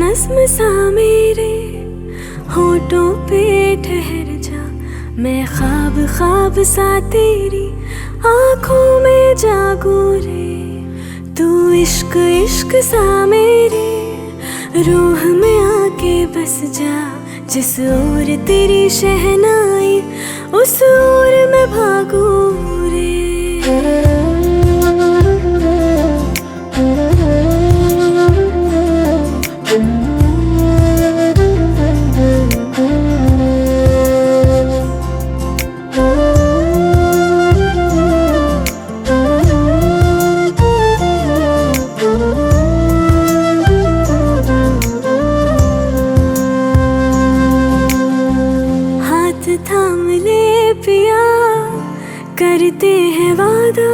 नज़्म सा मेरे होठों पे ठहर जा, मैं ख्वाब ख्वाब सा तेरी आँखों में जागू रे। तू इश्क इश्क सा मेरे रूह में आके बस जा, जिस ओर तेरी शहनाई उस ओर मैं भागू रे। थाम ले पिया, करते हैं वादा,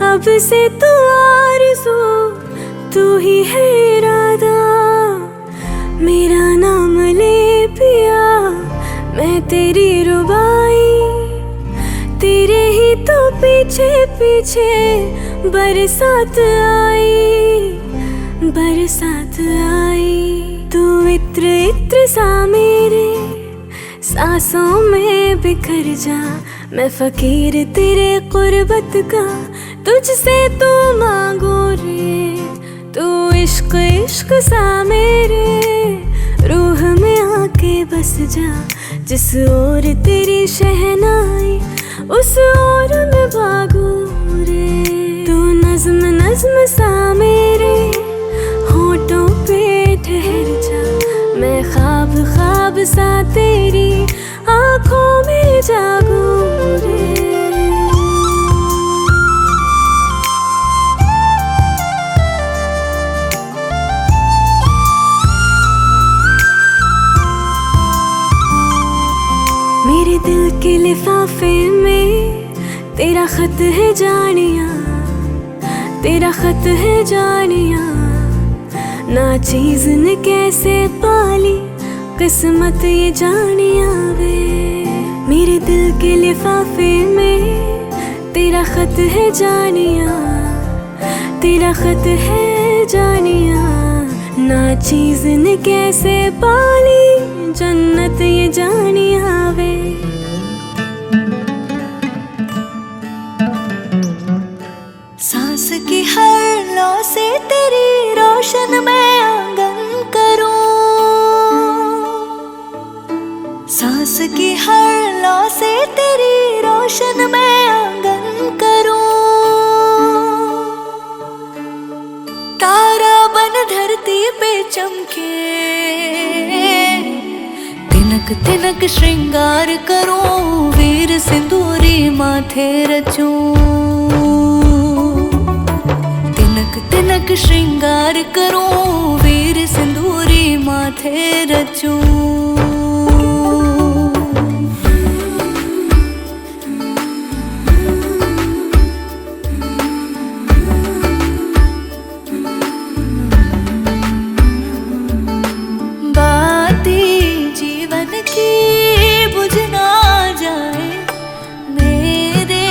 अब से तू आरज़ू तू ही है इरादा। मेरा नाम ले पिया, मैं तेरी रुबाई, तेरे ही तो पीछे पीछे बरसात आई, बरसात आई। तू इत्र इत्र सा मेरे सांसों में बिखर जा, मैं फकीर तेरे कुर्बत का तुझसे तो मांगू रे। तू इश्क इश्क सा मेरे रूह में आके बस जा, जिस ओर तेरी शहनाई उस ओर मैं भागू रे। तू नज़्म नज़्म सा मेरे होठों पे ठहर जा, मैं ख्वाब ख्वाब सा तेरी आँखों में जागू रे। मेरे दिल के लिफाफे में तेरा खत है जानिया, तेरा खत है जानिया। ना चीज़ ने कैसे पाली किस्मत ये जानिया वे। मेरे दिल के लिफाफे में तेरा खत है जानिया, तेरा खत है जानिया। ना चीज़ ने कैसे पाली जन्नत ये जानिया वे। सांस की हर लौ से तेरी रोशन मैं आंगन करूं, सांस की हर लौ से तेरी रोशन मैं आंगन करूं। तारा बन धरती पे चमके, तिनक तिनक श्रृंगार करूं, वीर सिंदूरी माथे रचूं। तिनक श्रृंगार करूं, वीर सिंदूरी माथे रचूं। बाती जीवन की बुझ ना जाए, मेरे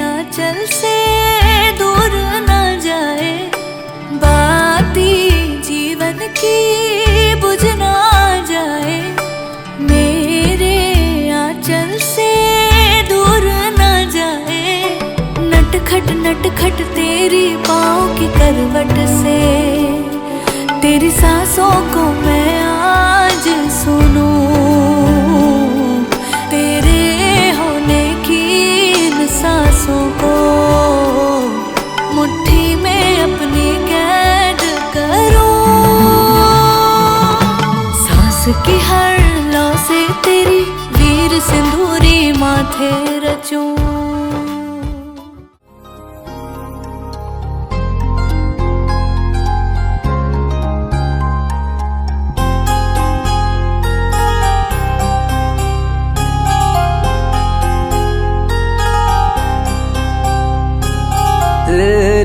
आंचल से दूर ना जाए। बाती जीवन की बुझ ना जाए, मेरे आंचल से दूर ना जाए। नटखट तेरी पाँव की करवट से तेरी सांसों को मैं आज सुनूं। तेरे होने की इन सांसों को मुट्ठी में अपनी कैद करूं। सांस की हर लौ से तेरी वीर सिंदूरी माथे रचूं।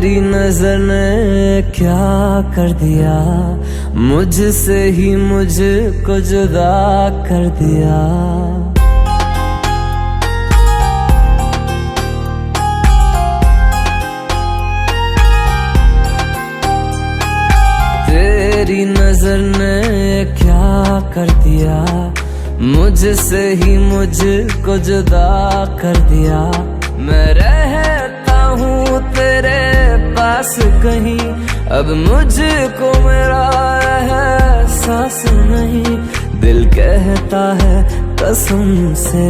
तेरी नजर ने क्या कर दिया, मुझसे ही मुझको जुदा कर दिया। तेरी नजर ने क्या कर दिया, मुझसे ही मुझको जुदा कर दिया। मैं रहता हूँ तेरे पास कहीं, अब मुझको मेरा एहसास नहीं। दिल कहता है कसम से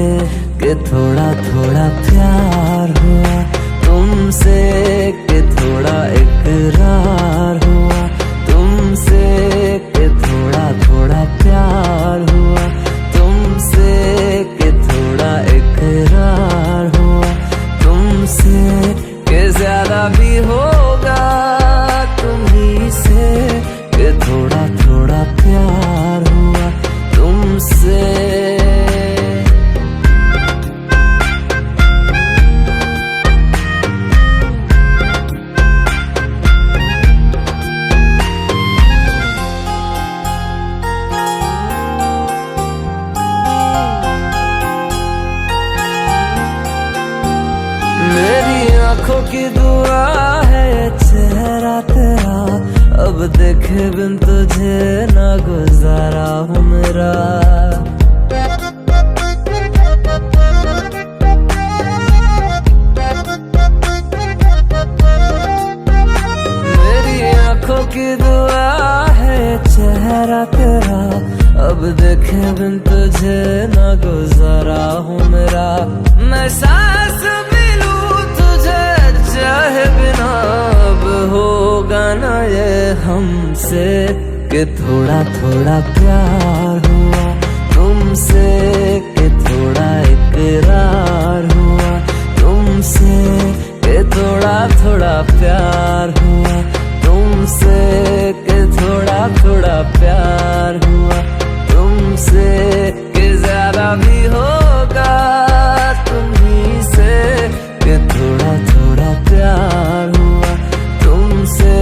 कि थोड़ा थोड़ा प्यार हुआ तुमसे, कि थोड़ा इकरार हुआ तुमसे, कि थोड़ा थोड़ा प्यार हुआ तुमसे, कि थोड़ा इकरार हुआ तुमसे, कि ज्यादा भी होगा तुम्ही से, कि थोड़ा थोड़ा प्यार हुआ तुमसे। मेरी आंखों की दुआ है चेहरा तेरा, अब देखे बिन तुझे ना गुजारा हूँ मेरा। मेरी आंखों की दुआ है चेहरा तेरा, अब देखे बिन तुझे ना गुजारा हूँ मेरा। मैं सांस चाहे बिना अब होगा ना ये हमसे, कि थोड़ा थोड़ा प्यार हुआ तुमसे, कि थोड़ा इकरार हुआ तुमसे, कि थोड़ा थोड़ा प्यार हुआ तुमसे, कि थोड़ा थोड़ा प्यार हुआ तुमसे, कि ज्यादा भी होगा तुम्ही से, कि थोड़ा थोड़ा प्यार हुआ तुमसे,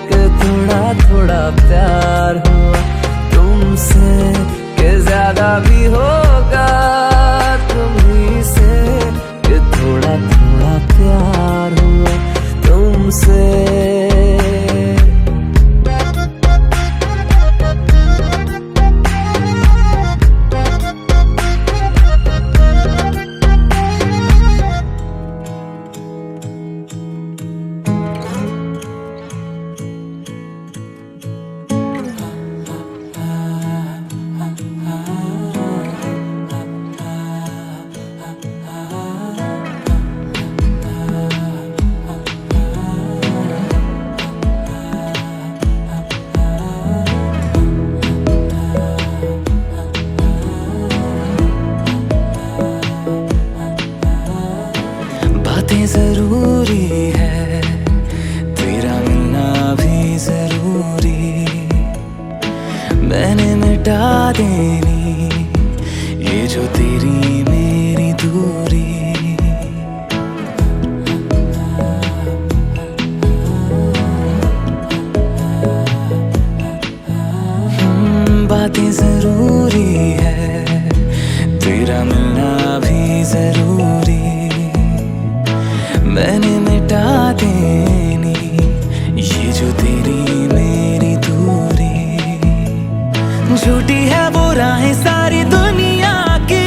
कि थोड़ा थोड़ा प्यार हुआ तुमसे, कि ज्यादा भी होगा तुम्ही से, कि थोड़ा थोड़ा प्यार हुआ तुमसे। बातें जरूरी है, तेरा मिलना भी जरूरी, मैंने मिटा देनी ये जो तेरी मेरी दूरी। बातें जरूरी है, तेरा मिलना भी जरूरी, मैंने मिटा देनी ये जो तेरी मेरी दूरी। झूठी है वो राहें सारी दुनिया की,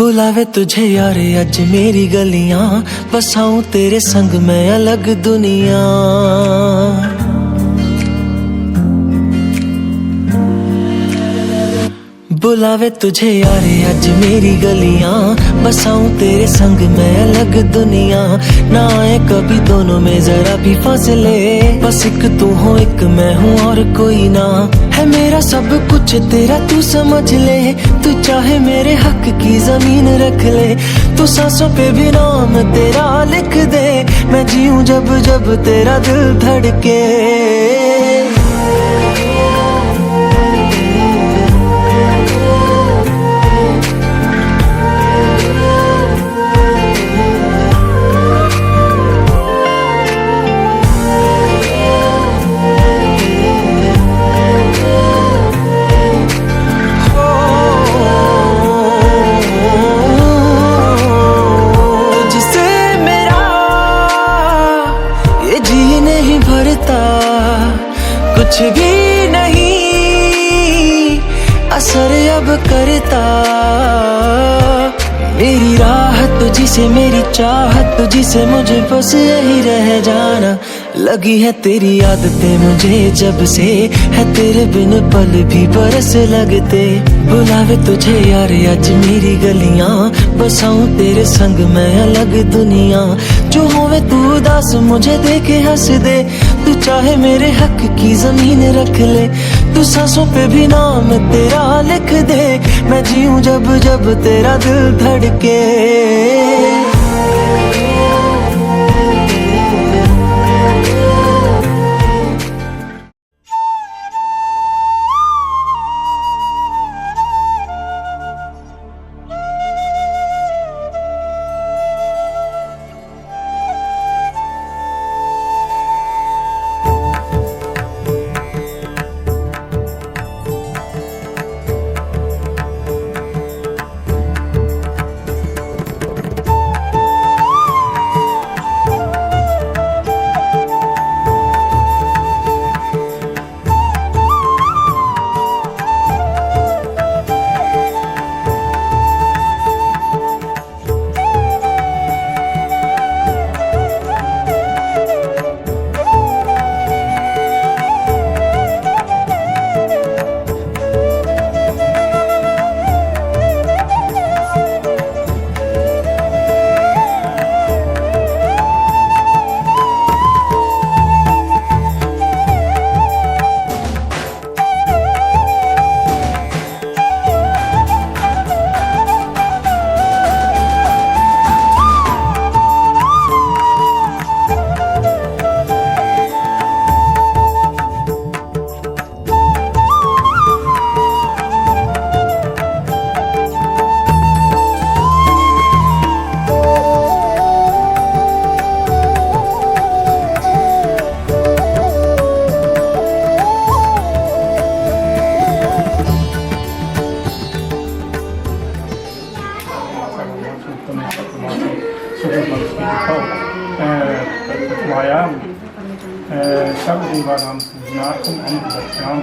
बुलावे तुझे यार अज मेरी गलियां, बसाऊं तेरे संग मैं अलग दुनिया। बुलावे तुझे यार अज मेरी गलियां, बसाऊं तेरे संग मैं अलग दुनिया। ना आए कभी दोनों में जरा भी फासले, बस एक तू हो एक मैं हूँ और कोई ना। है मेरा सब कुछ तेरा तू समझ ले, तू चाहे मेरे हक की जमीन रख ले। तू सांसों पे भी नाम तेरा लिख दे, मैं जीऊं जब जब तेरा दिल धड़के। कुछ भी नहीं असर अब करता, मेरी राहत तुझी से मेरी चाहत तुझी से, मुझे बस यही रह जाना। लगी है तेरी आदतें मुझे जब से, है तेरे बिन पल भी बरस लगते। बुलावे तुझे यार आज मेरी गलियां, बसाऊं तेरे संग मैं अलग दुनिया। जो होवे तू उदास मुझे देखे हंस दे, तू चाहे मेरे हक की जमीन रख ले। तू सांसों पे भी नाम तेरा लिख दे, मैं जीऊं जब जब तेरा दिल धड़के। Miami. Saturday var aan nakom en dat naam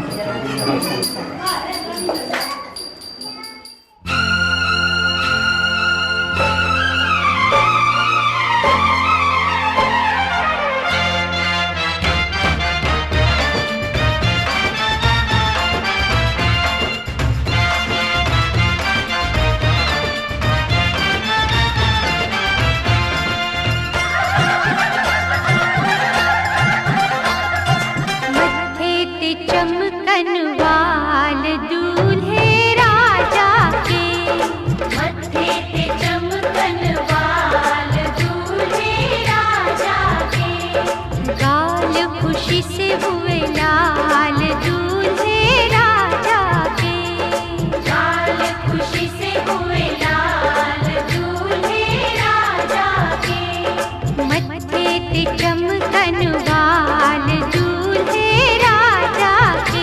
चमकन वाल दूल्हे राजा के।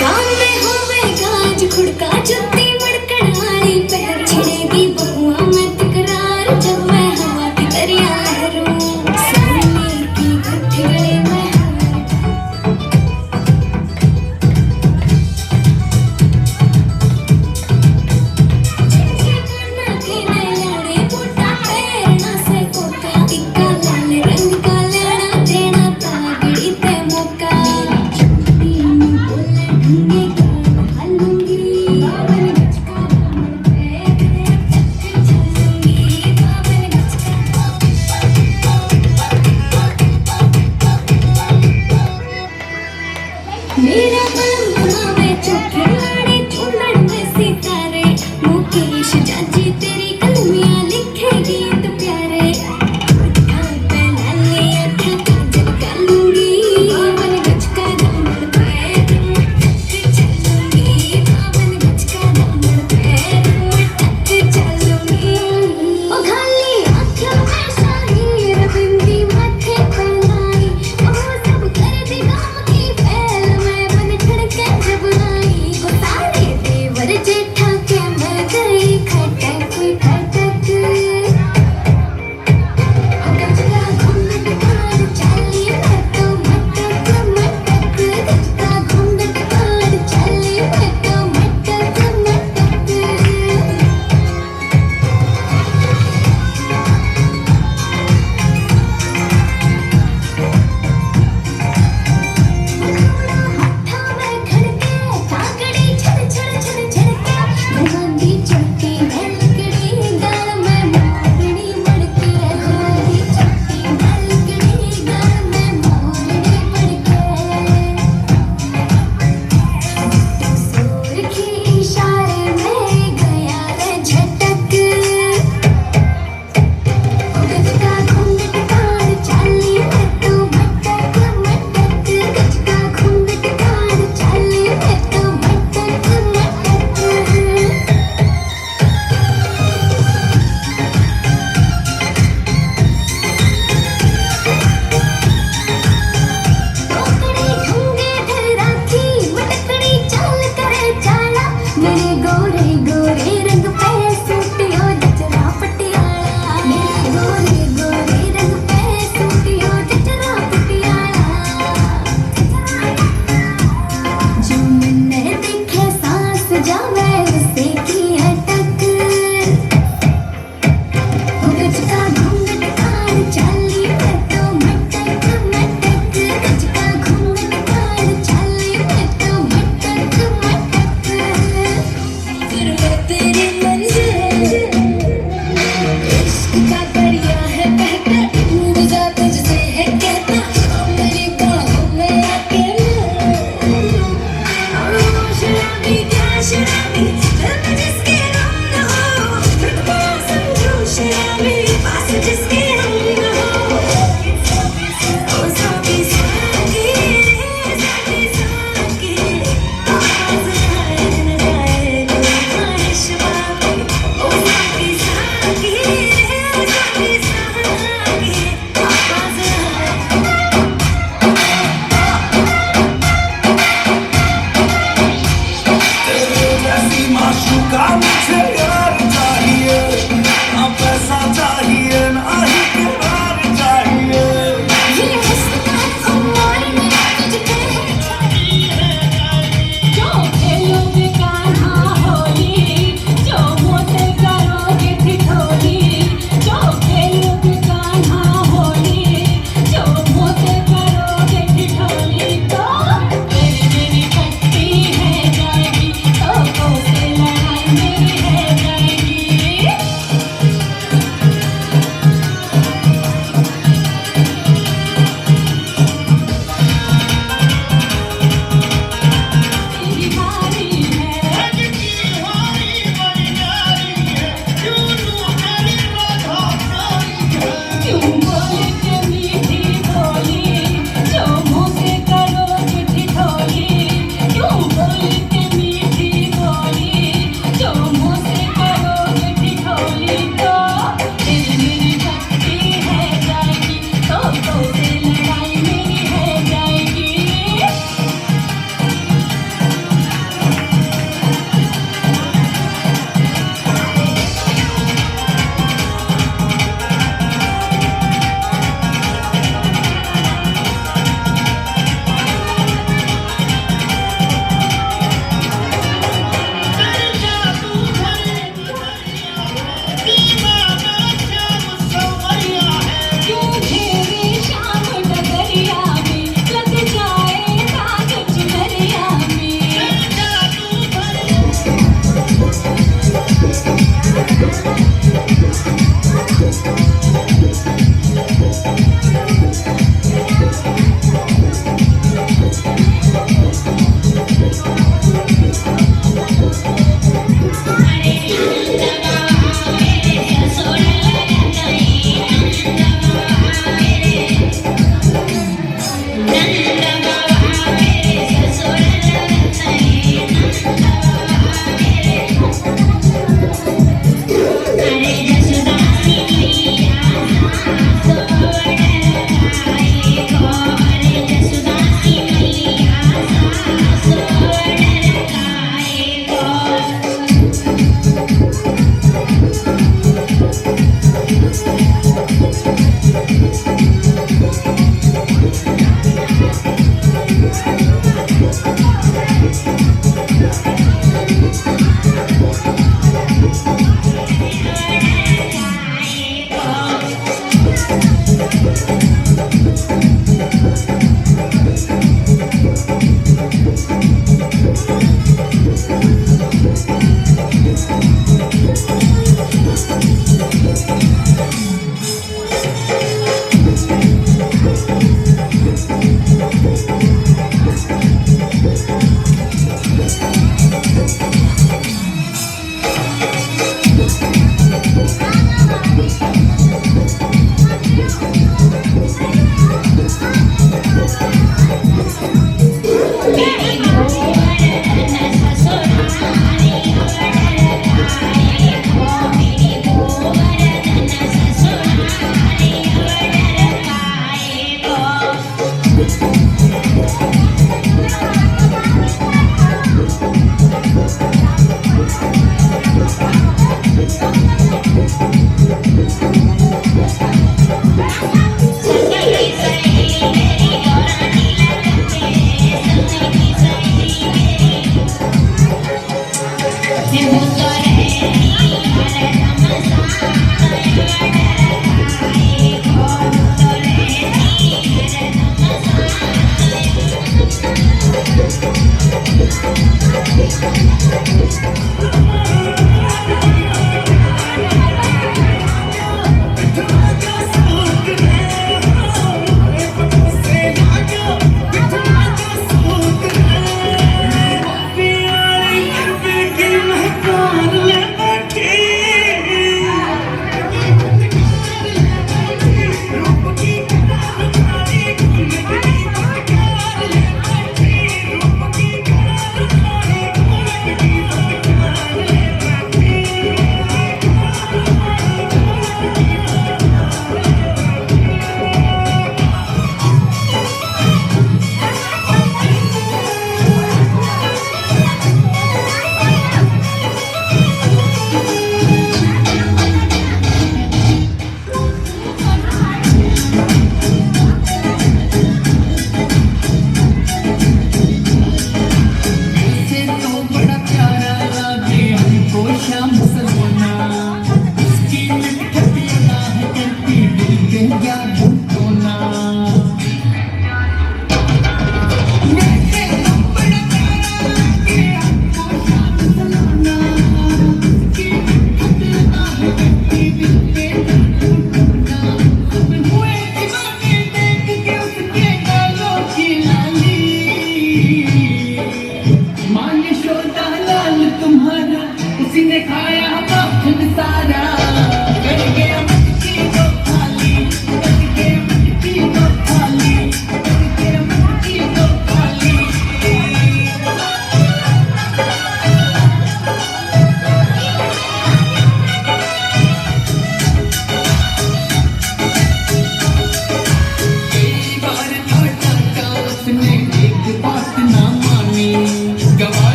गाँव में होवे गाज खुड़का जुत्ती मड़कड़ाली पैर छिड़ेगी बहुआ में तकरार जब मैं हवा की दरिया लहरूं सोने की गुत्थी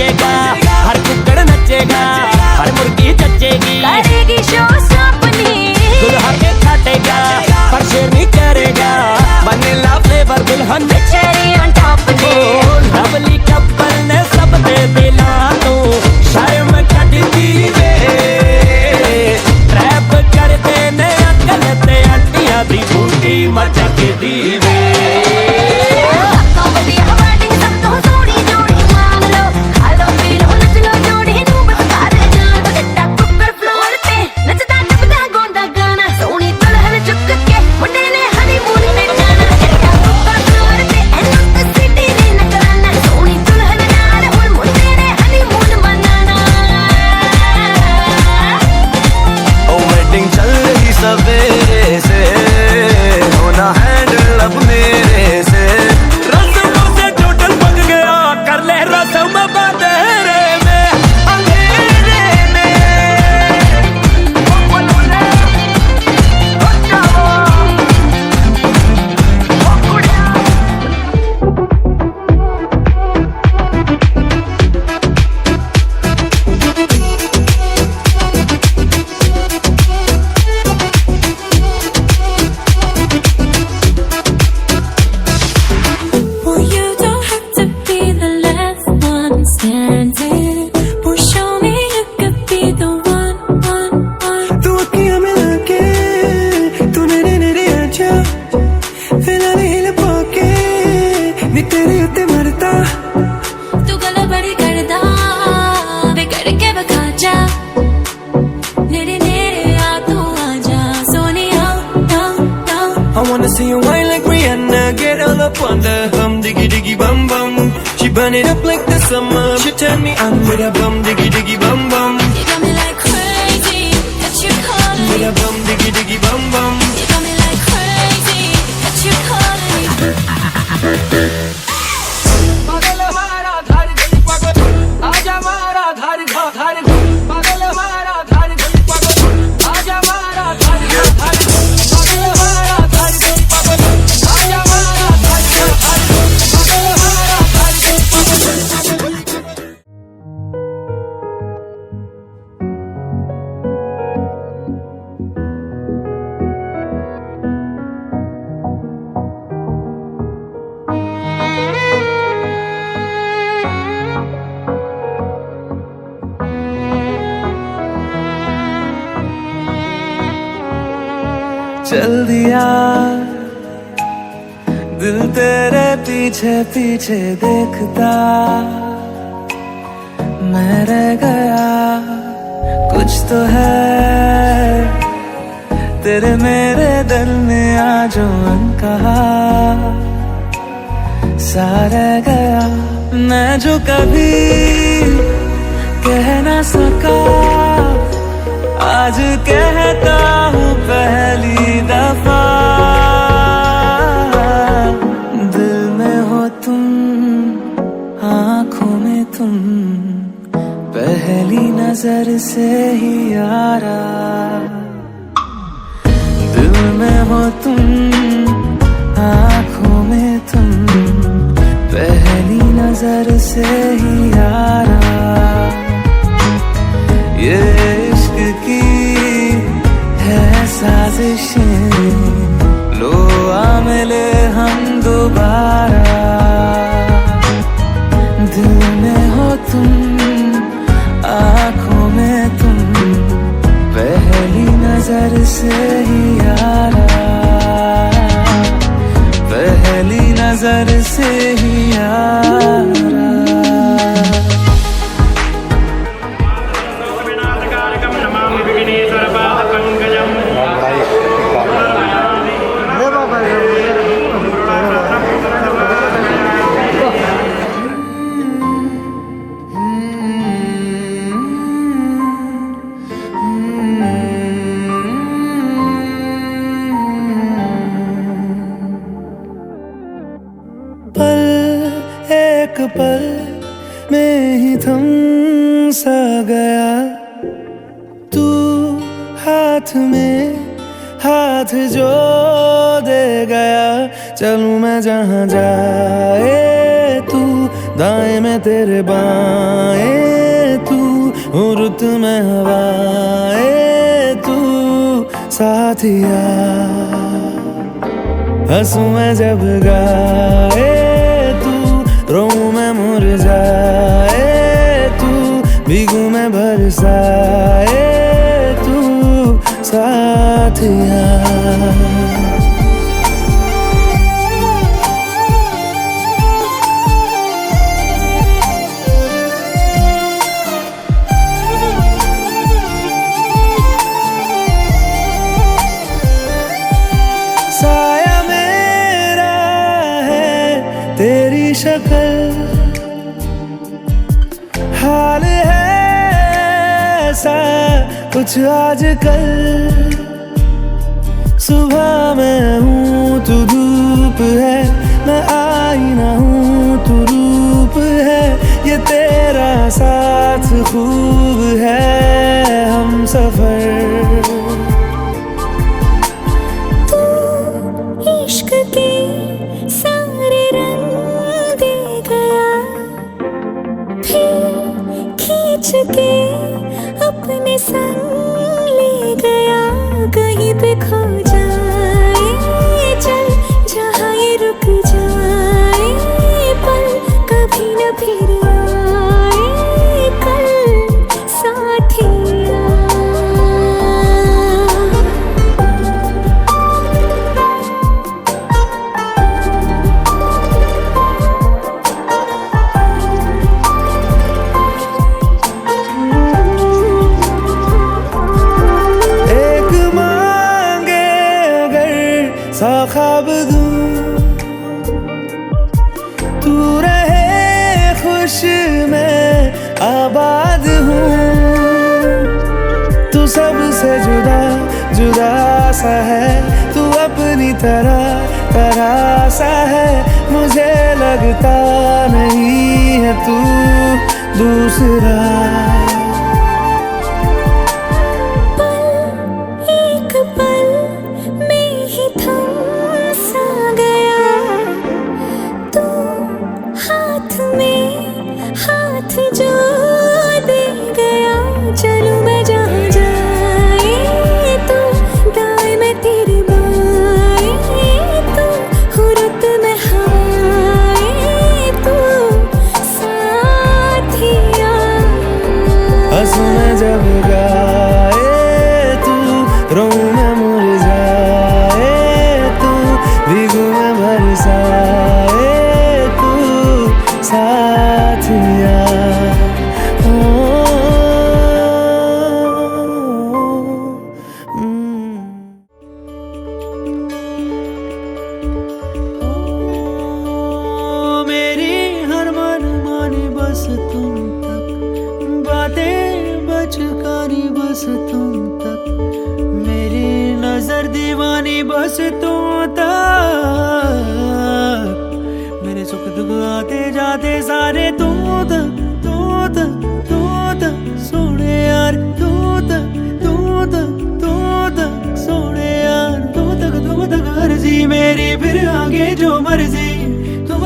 बजेगा, हर कुक्कड़ नचेगा, हर मुर्गी चचेगी, करेगी शो अपनी दुल्हा के काटेगा, पर शेरनी करेगा, वनीला फ्लेवर दुल्हन चेरी ऑन टॉप ने लवली कपल ने सब दे दिला तू शर्म कटती वे रैप करते ने अकल ते अंटियां दी बूटी मचा के दीवे सवेरे से होना हैंडल अब मेरे से रस्मों से टोटल पक गया कर ले रस्म बंधेरे में अंधेरे I wanna see you whine like Rihanna, get all up on the hum, diggy diggy bum bum. She burn it up like the summer. She turn me on with a bum, diggy diggy bum bum. You got me like crazy, that you calling me. With a bum, diggy diggy bum bum. You got me like crazy, that you calling me. पागल हमारा धार धनी पागल, आजा हमारा धार धार पागल हमारा धार धनी पागल, आजा हमारा धार धार पागल हमारा धार धनी पागल, आजा हमारा धार धार पागल हमारा धार धनी पागल। चल दिया दिल तेरे पीछे पीछे देखता मैं रह गया कुछ तो है तेरे मेरे दिल में आज कहा सा रह गया मैं जो कभी कह ना सका आज कहता हूँ पहली दफा दिल में हो तुम आँखों में तुम पहली नजर से ही यारा दिल में हो तुम आँखों में तुम पहली नजर से ही यारा ये इश्क की है साजिशें लो आ मिले हम दोबारा दिल में हो तुम आँखों में तुम पहली नजर से ही यारा पहली नजर से ही यारा एक पल में ही थम सा गया तू हाथ में हाथ जो दे गया चलूं मैं जहाँ जाए तू, दाएं में तेरे बाएं तू, हूँ रुत में हवाएं तू साथिया। हंसू मैं जब गाए तू, रोऊं मैं मुरझाए तू, भीगू मैं बरसाए तू साथिया। साया मेरा है तेरी शक्ल, हाल है ऐसा कुछ आजकल। सुबह मैं हूँ तू धूप है, मैं आईना हूँ तू रूप है, ये तेरा साथ खूब है हम सफर। इश्क के सारे रंग दे गया, फिर खींच के अपने संग ले गया। कहीं पे खो जाए चल, जहाँ ये रुक जाए पल, कभी न फिर आए कल साथिया। सा ख्वाब दूं तू रहे खुश मैं आबाद हूँ। तू सबसे जुदा जुदा सा है, तू अपनी तरह सा है, मुझे लगता नहीं है तू दूसरा। हाथ जो दे गया, चलूं मैं जहाँ जाए तू, दाएं में तेरे बाएं तू, हुर्रत में हवाएं तू साथिया। हंसू मैं जब गाए तू, रोऊं मैं मुरझाए तू, भीगू मैं बरसाए तू साथिया। मेरी हर मन मानी बस तुम तक, बातें बचकानी बस तुम तक, मेरी नजर दीवानी बस तुम तक, मेरे सुख दुख आते जाते सारे तू तक सोने यार, तू तक सोने यार, तू तक अर्जी मेरी, फिर आगे जो मर्जी, तुम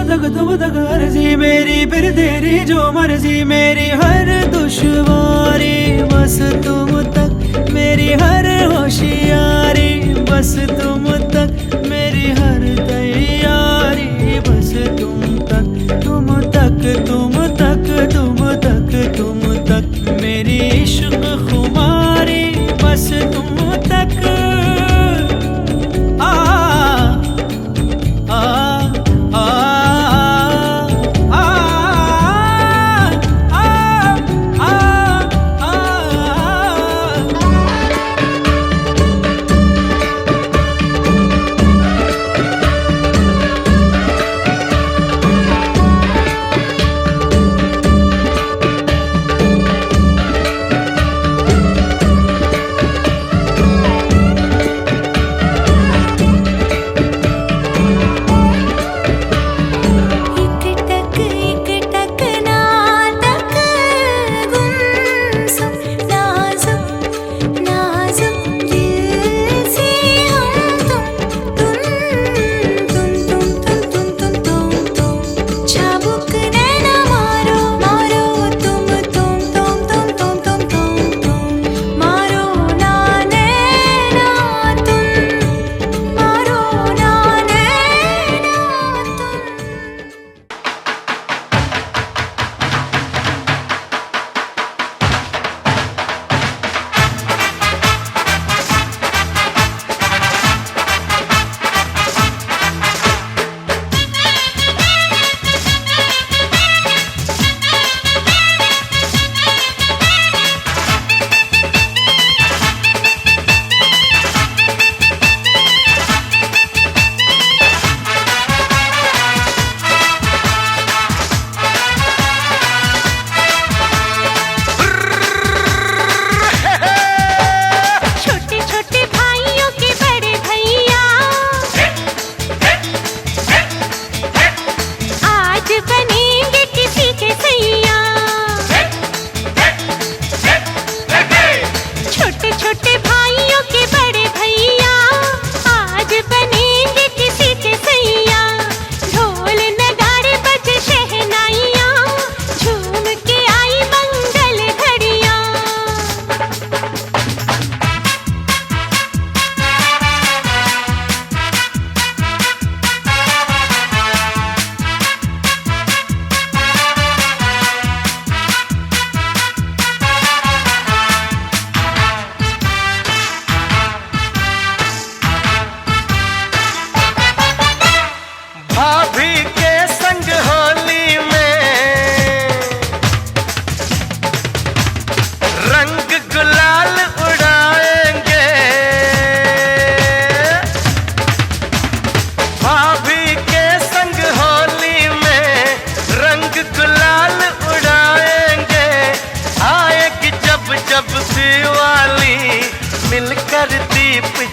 तक अर्जी मेरी, फिर तेरी जो मर्जी। मेरी हर दुश्वारी बस तुम तक, मेरी हर होशियारी बस तुम तक, मेरी हर तैयारी बस तुम तक, तुम तक तुम तक तुम तक तुम तक, मेरी इश्क खुमारी बस तुम तक।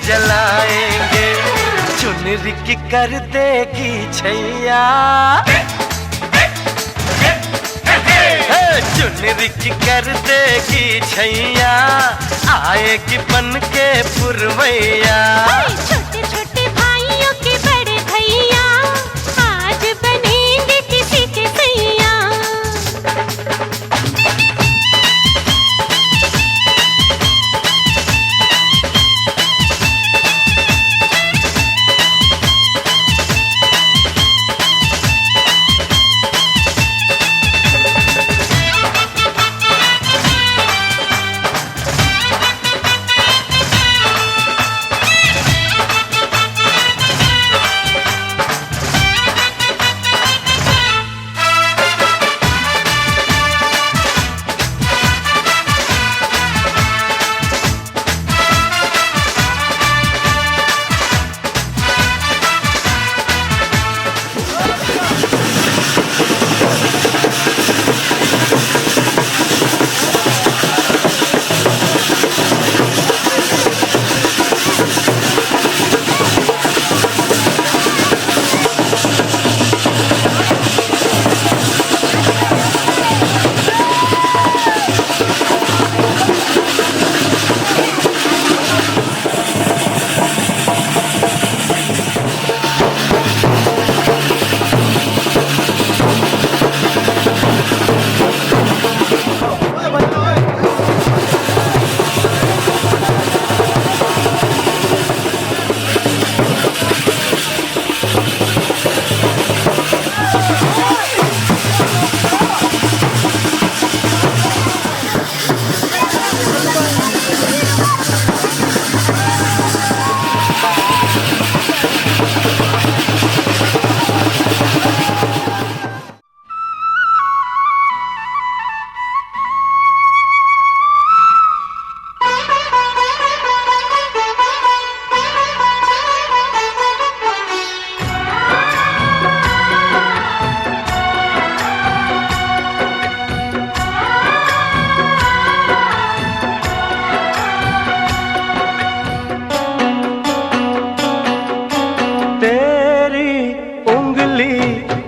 जलाएंगे, चुनरी की कर देगी छैया, चुनरी की कर देगी छैया, आएगी बन के पुरवैया। छोटे छोटे भाइयों के बड़े भैया आज बनेंगे किसी के सैया।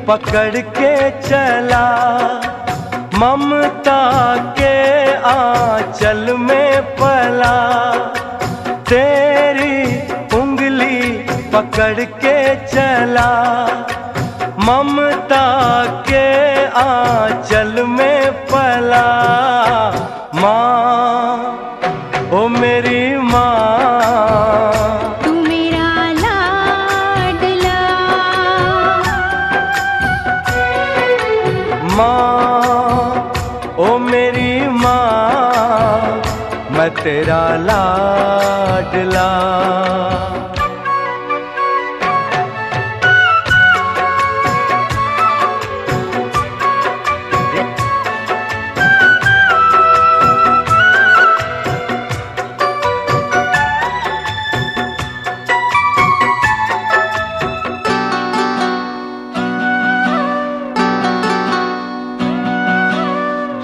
पकड़ के चला ममता के आंचल में पला, तेरी उंगली पकड़ के चला ममता के आंचल में पला। माँ ओ मेरी माँ, मैं तेरा लाडला।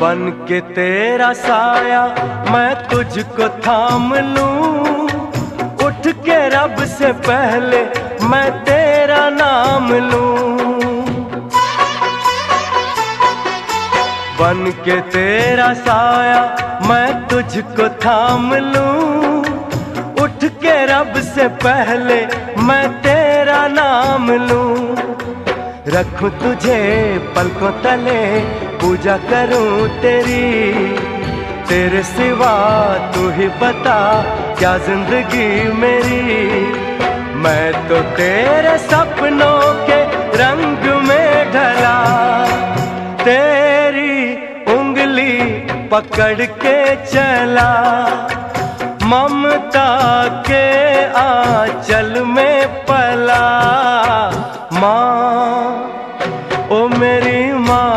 बन के तेरा साया मैं तुझको थाम लूं, उठ के रब से पहले मैं तेरा नाम लूं। बन के तेरा साया मैं तुझको थाम लूं, उठ के रब से पहले मैं तेरा नाम लूं। रखूं तुझे पलकों तले, पूजा करूं तेरी, तेरे सिवा तू ही बता क्या जिंदगी मेरी। मैं तो तेरे सपनों के रंग में ढला, तेरी उंगली पकड़ के चला ममता के आंचल में पला। माँ ओ मेरी माँ,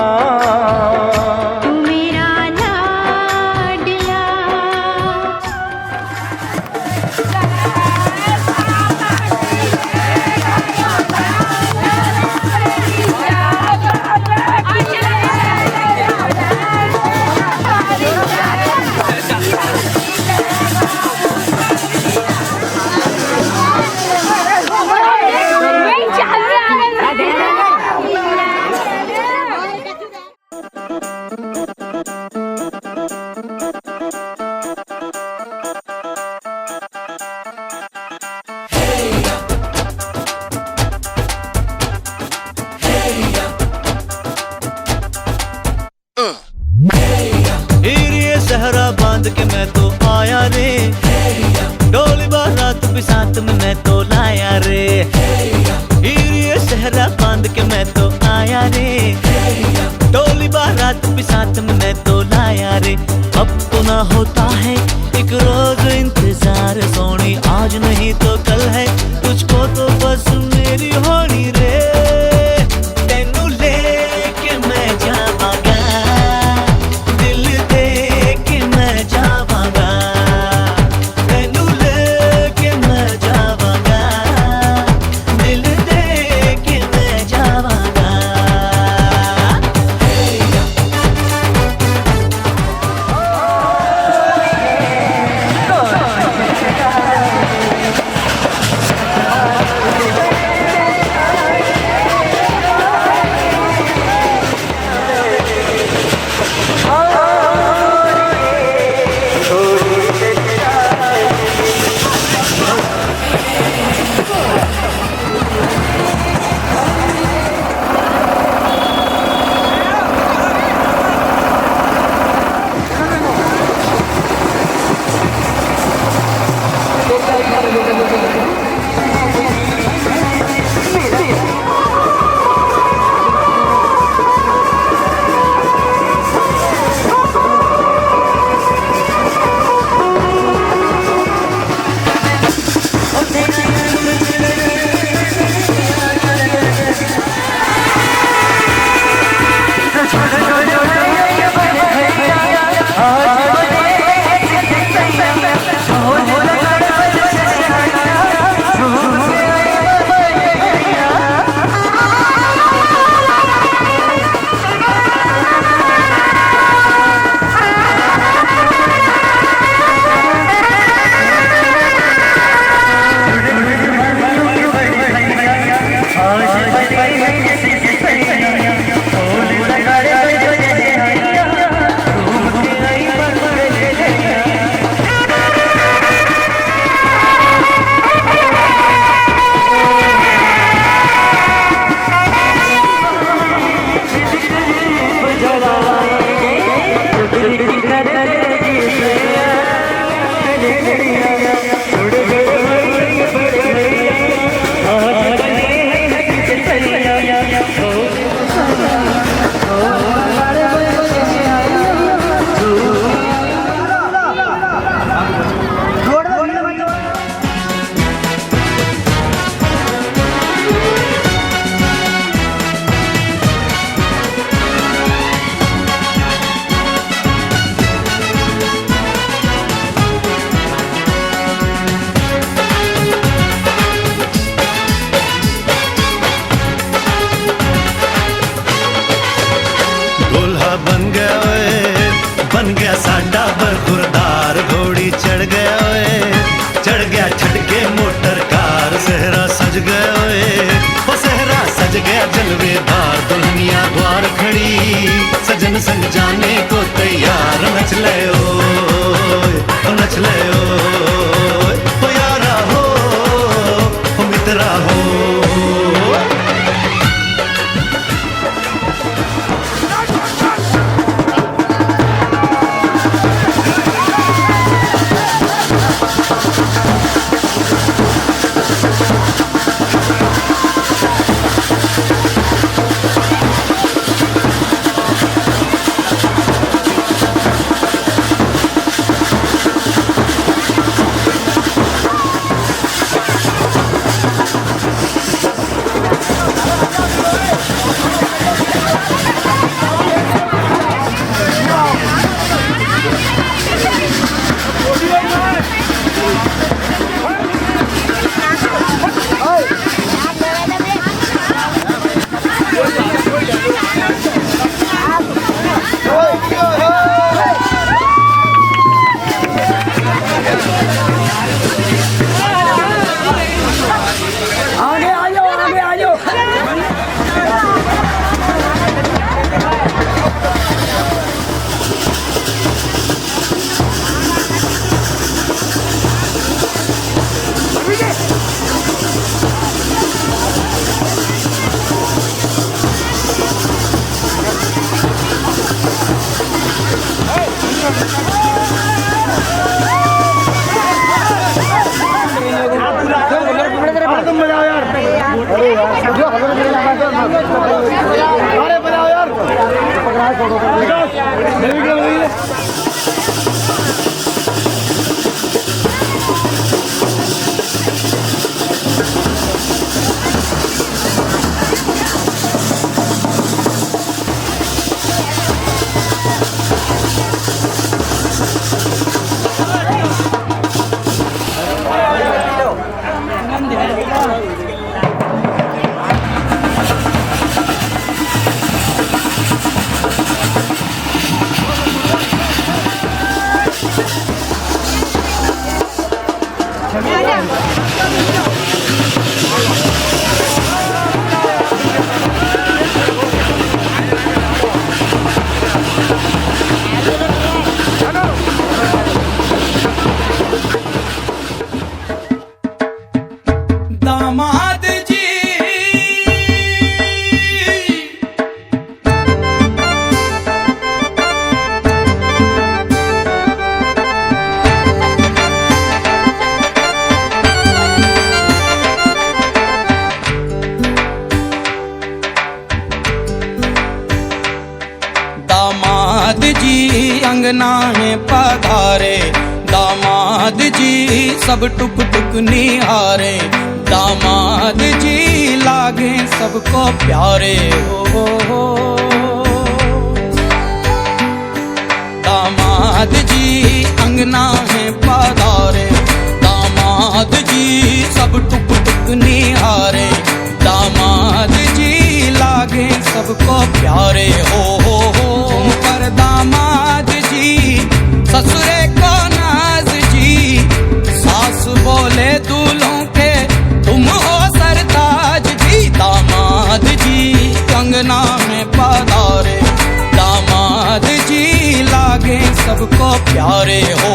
बांध के मैं तो आया रे, डोली बारात भी साथ में मैं तो लाया रे। अब तो ना होता है एक रोज इंतजार सोनी, आज नहीं तो कल है तुझको तो बस मेरी होनी रे। तेनू लेके मैं जावांगा, दिल दे के मैं जावांगा, तेनू लेके मैं जावांगा, दिल दे के मैं जावांगा। बन गया साडा बरखुरदार, घोड़ी चढ़ गया ओए, चढ़ गया छड़के मोटर कार, सहरा सज गया ओए, वो सहरा सज गया जलवेदार, दुल्हनिया द्वार खड़ी सजन संग जाने को तैयार, नच ले ओए नच ले ओए, ओ यारा हो ओ मित्रा हो। दामाद जी दामाद जी अंगना में पधारे, दामाद जी सब टुक टुक निहारे, दामाद जी लागे सबको प्यारे हो। दामाद जी अंगना में पधारे, दामाद जी सब टुक टुक निहारे, दामाद जी लागे सबको प्यारे हो। पर दामाद जी ससुरे को नाज जी, सास बोले दूल्हों के तुम हो सरताज जी। दामाद जी कंगना में पधारे, दामाद जी लागे सबको प्यारे हो।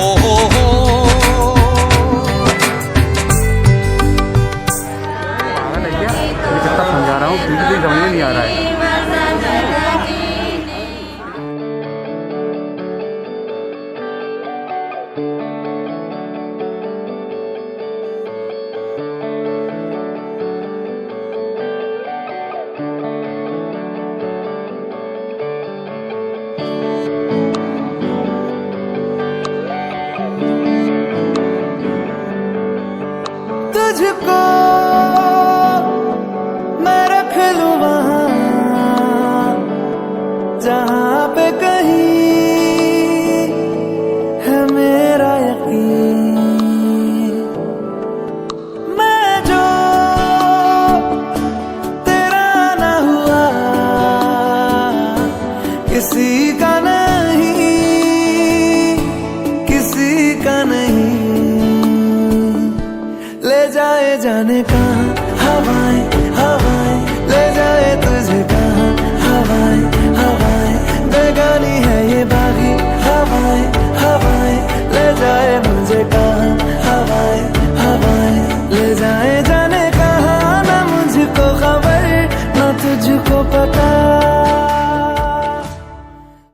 कितना समझा रहा हूँ फिर भी समझ में नहीं आ रहा है। तुझको मैं रख लूं वहाँ जहाँ पे कहीं है मेरा यकीन। मैं जो तेरा ना हुआ किसी का नहीं, किसी का नहीं। ले जाए जाने का हवाएं